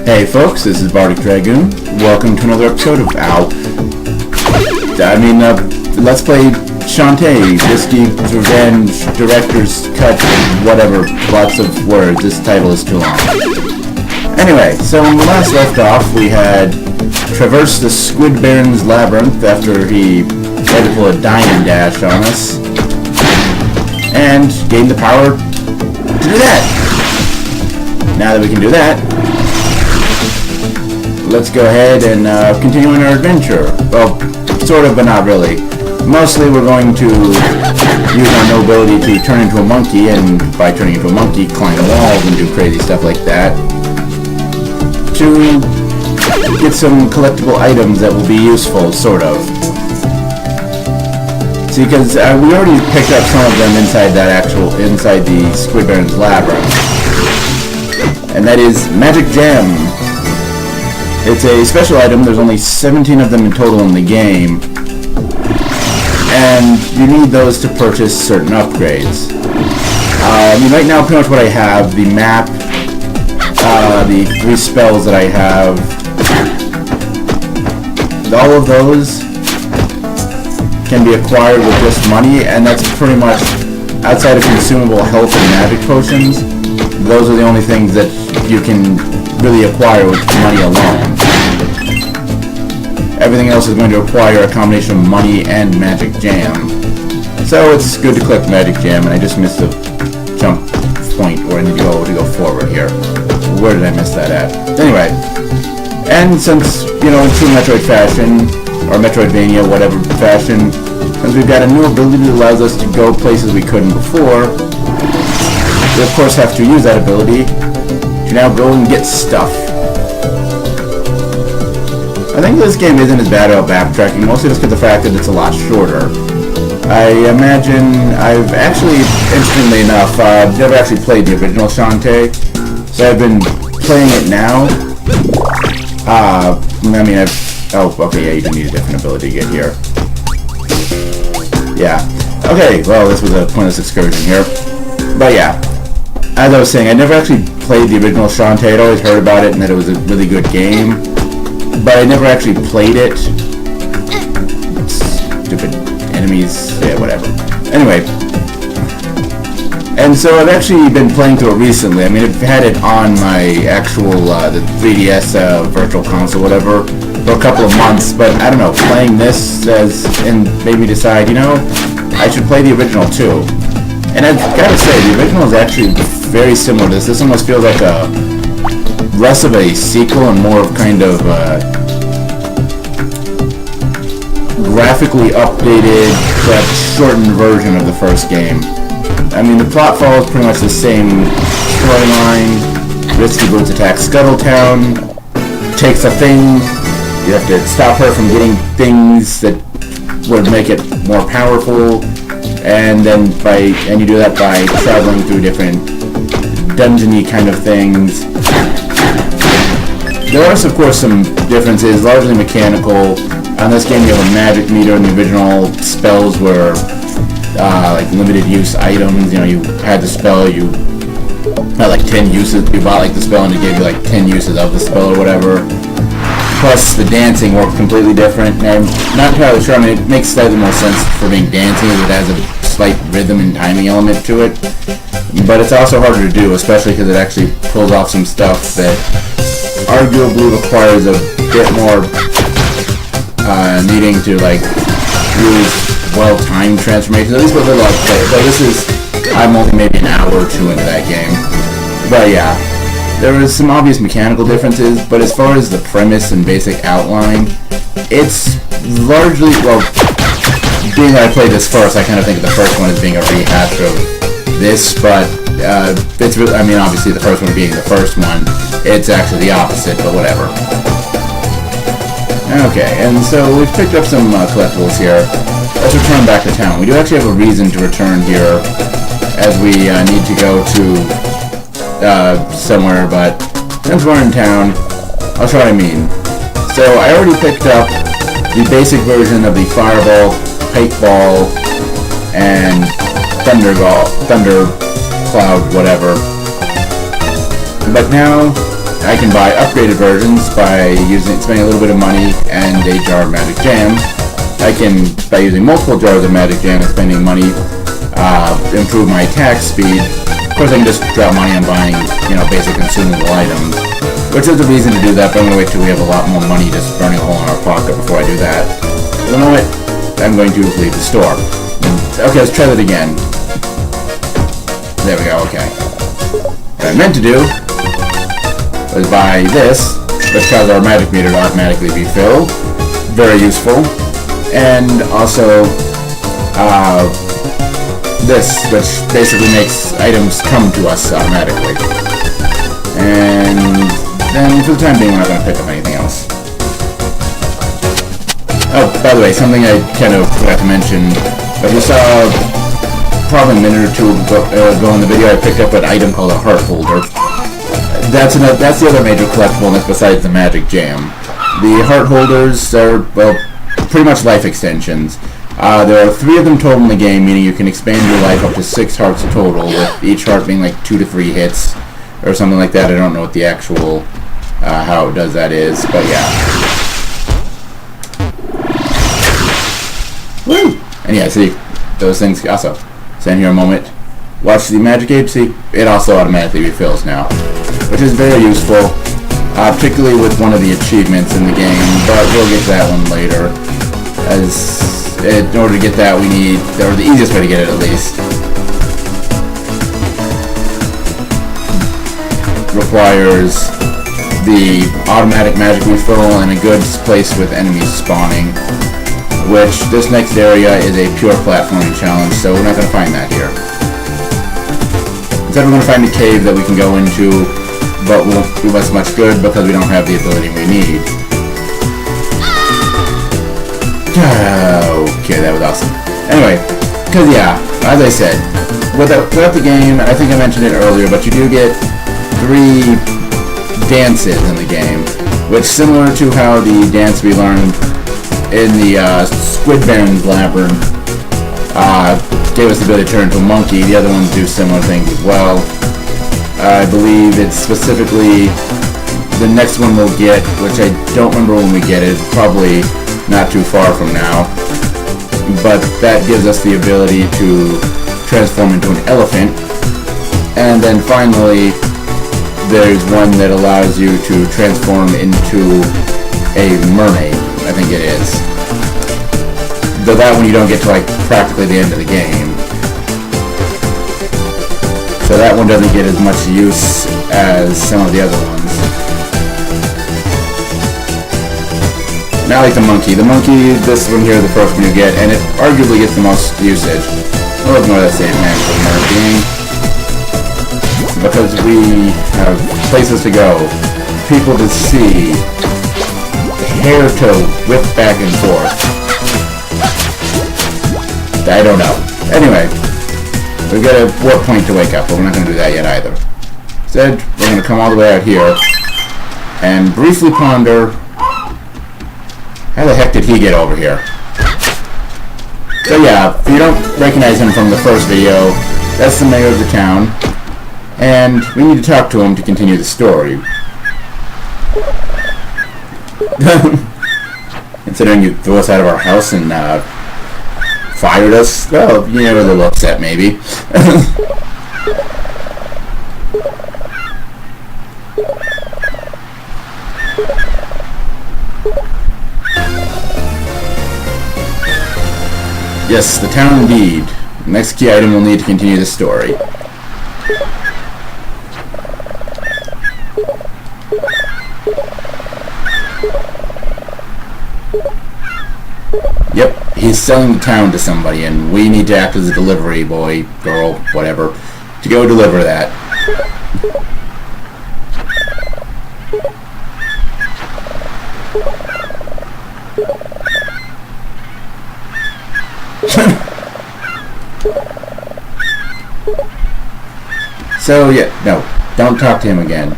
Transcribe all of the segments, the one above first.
Hey folks, this is Bardic Dragoon. Welcome to another episode of Let's Play Shantae, Whiskey Revenge, Director's Cut, whatever, lots of words. This title is too long. Anyway, so when we last left off, we had traversed the Squid Baron's labyrinth after he tried to pull a diamond dash on us, and gained the power to do that. Now that we can do that, let's go ahead and continue on our adventure. Well, sort of, but not really. Mostly we're going to use our nobility to turn into a monkey, and by turning into a monkey, climb walls and do crazy stuff like that, to get some collectible items that will be useful, sort of. See, because we already picked up some of them inside the Squid Baron's labyrinth. And that is Magic Gem. It's a special item. There's only 17 of them in total in the game, and you need those to purchase certain upgrades. Right now, pretty much what I have, the map, the 3 spells that I have, all of those can be acquired with just money, and that's pretty much, outside of consumable health and magic potions, those are the only things that you can really acquire with money alone. Everything else is going to require a combination of money and magic jam. So it's good to collect magic jam, and I just missed the jump point where I need to go forward here. Where did I miss that at? Anyway, and since, in true Metroid fashion, or Metroidvania, whatever fashion, since we've got a new ability that allows us to go places we couldn't before, we of course have to use that ability to now go and get stuff. I think this game isn't as bad about backtracking, mostly just because of the fact that it's a lot shorter. I imagine I've actually, interestingly enough, never actually played the original Shantae, so I've been playing it now. You can need a different ability to get here. Yeah. Okay, well, this was a pointless excursion here. But yeah, as I was saying, I never actually played the original Shantae. I'd always heard about it and that it was a really good game, but I never actually played it. Stupid enemies, yeah, whatever. Anyway, and so I've actually been playing through it recently. I've had it on my actual, the 3DS virtual console, whatever, for a couple of months, but I don't know, playing this made me decide, I should play the original too. And I've got to say, the original is actually very similar to this. This almost feels like less of a sequel and more of kind of graphically updated but shortened version of the first game. The plot follows pretty much the same storyline. Risky Boots attacks Scuttletown, takes a thing, you have to stop her from getting things that would make it more powerful, and you do that by traveling through different dungeon-y kind of things. There are, of course, some differences, largely mechanical. On this game, you have a magic meter, and the original spells were like limited use items. You had the spell, you had like 10 uses. You bought the spell, and it gave you like 10 uses of the spell or whatever. Plus, the dancing works completely different. And I'm not entirely sure. It makes slightly more sense for being dancing, as it has a slight rhythm and timing element to it. But it's also harder to do, especially because it actually pulls off some stuff that arguably requires a bit more needing to use well-timed transformations. At least with a lot of play. So I'm only maybe an hour or two into that game. But yeah, there is some obvious mechanical differences, but as far as the premise and basic outline, it's largely, being that I played this first, I kind of think of the first one as being a rehash of this, but it's really, obviously the first one being the first one, it's actually the opposite, but whatever. Okay, and so we've picked up some collectibles here. Let's return back to town. We do actually have a reason to return here, as we need to go to somewhere, but since we're in town, I'll show what I mean. So I already picked up the basic version of the Fireball, Pike Ball, and Thunder Cloud, whatever. But now I can buy upgraded versions by spending a little bit of money and a jar of magic jam. I can, by using multiple jars of magic jam and spending money, improve my attack speed. Of course, I can just drop money on buying, basic consumable items, which is the reason to do that, but I'm going to wait till we have a lot more money just burning a hole in our pocket before I do that. You know what? I'm going to leave the store. Okay, let's try that again. There we go, okay. What I meant to do was buy this, which causes our magic meter to automatically be filled. Very useful. And also, this, which basically makes items come to us automatically. And then, for the time being, we're not going to pick up anything else. Oh, by the way, something I kind of forgot to mention. If you saw probably a minute or two ago in the video, I picked up an item called a heart holder. That's the other major collectible that's besides the magic jam. The heart holders are, well, pretty much life extensions. There are 3 of them total in the game, meaning you can expand your life up to 6 hearts total, with each heart being like 2 to 3 hits, or something like that. I don't know what the actual, how it does that is, but yeah. Woo! And yeah, see, those things also. Stand here a moment. Watch the magic ape, see, it also automatically refills now, which is very useful, particularly with one of the achievements in the game, but we'll get to that one later. As in order to get that, we need, or the easiest way to get it at least, requires the automatic magic refill and a good place with enemies spawning, which this next area is a pure platforming challenge, so we're not going to find that here. Instead, we're going to find a cave that we can go into, but won't do us much good because we don't have the ability we need. Okay, that was awesome. Anyway, because yeah, as I said, without the game, I think I mentioned it earlier, but you do get 3 dances in the game, which, similar to how the dance we learned in the Squid Baron's Labyrinth gave us the ability to turn into a monkey, the other ones do similar things as well. I believe it's specifically the next one we'll get, which I don't remember when we get it, probably not too far from now, but that gives us the ability to transform into an elephant. And then finally, there's one that allows you to transform into a mermaid, I think it is. Though that one you don't get to like practically the end of the game. So that one doesn't get as much use as some of the other ones. Now like the monkey. The monkey, this one here, the first one you get, and it arguably gets the most usage. We'll ignore that statement for the moment being, because we have places to go, people to see, hair to whip back and forth. I don't know. Anyway, we've got a warp point to wake up, but we're not going to do that yet either. Instead, we're going to come all the way out here and briefly ponder, how the heck did he get over here? So yeah, if you don't recognize him from the first video, that's the mayor of the town, and we need to talk to him to continue the story. Considering you threw us out of our house and fired us, well, you know, a little upset maybe. Yes, the town indeed. Next key item we'll need to continue the story. Yep, he's selling the town to somebody, and we need to act as a delivery boy, girl, whatever, to go deliver that. So, yeah, no, don't talk to him again.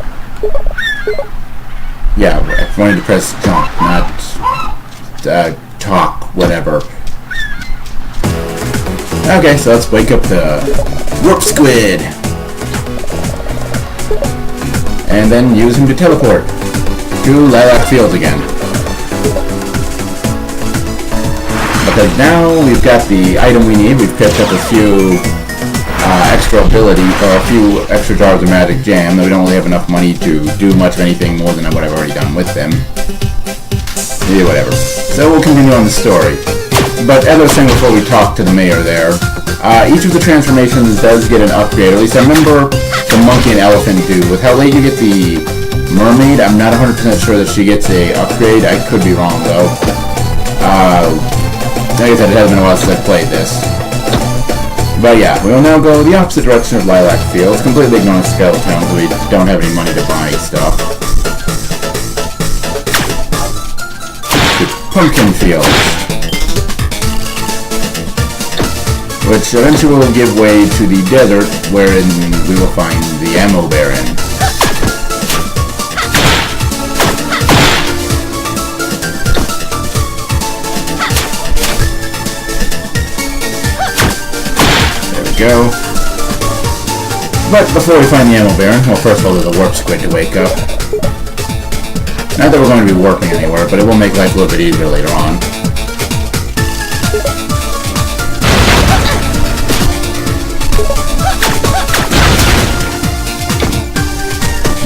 Yeah, I wanted to press jump, not talk, whatever. Okay, so let's wake up the warp squid. and then use him to teleport to Lilac Fields again. Because now we've got the item we need. We've picked up a few extra ability, or a few extra jars of magic jam, though we don't really have enough money to do much of anything more than what I've already done with them. Yeah, whatever. So we'll continue on the story. But as I was saying before we talked to the mayor there, each of the transformations does get an upgrade. At least I remember the monkey and elephant do. With how late you get the mermaid, I'm not 100% sure that she gets a upgrade. I could be wrong though. Like I said, it has been a while since I've played this. But yeah, we will now go the opposite direction of Lilac Fields, completely ignoring Skeleton, because we don't have any money to buy stuff. To Pumpkin Fields, which eventually will give way to the desert, wherein we will find the Ammo Baron. Go. But before we find the Ammo Baron, well, first of all, there's a warp squid to wake up. Not that we're going to be warping anywhere, but it will make life a little bit easier later on.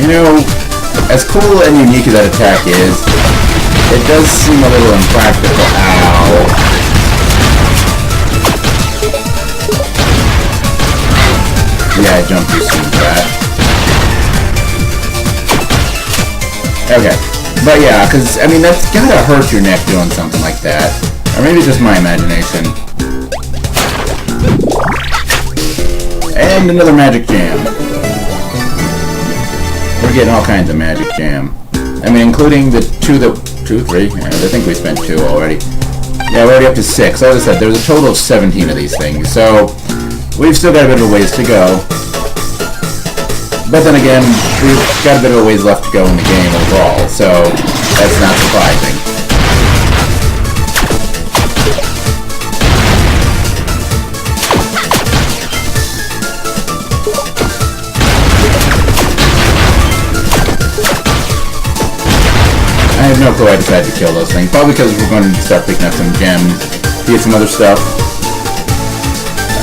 You know, as cool and unique as that attack is, it does seem a little impractical. Ow. Yeah, I jumped too soon for that. Okay. But yeah, because, I mean, that's gotta hurt your neck doing something like that. Or maybe just my imagination. And another magic jam. We're getting all kinds of magic jam. I mean, including the three? Yeah, I think we spent 2 already. Yeah, we're already up to 6. As I said, there's a total of 17 of these things, so we've still got a bit of a ways to go. But then again, we've got a bit of a ways left to go in the game overall, so that's not surprising. I have no clue I decided to kill those things. Probably because we're going to start picking up some gems, to get some other stuff.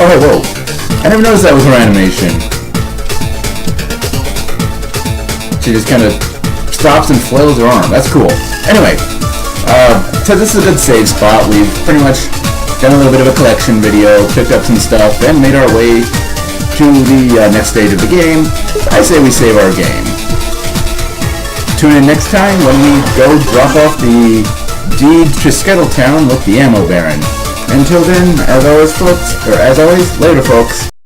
Oh, hey, whoa. I never noticed that was her animation. She just kind of stops and flails her arm. That's cool. Anyway, so this is a good save spot. We've pretty much done a little bit of a collection video, picked up some stuff, and made our way to the next stage of the game. I say we save our game. Tune in next time when we go drop off the deed to Skittletown with the Ammo Baron. Until then, as always, later, folks.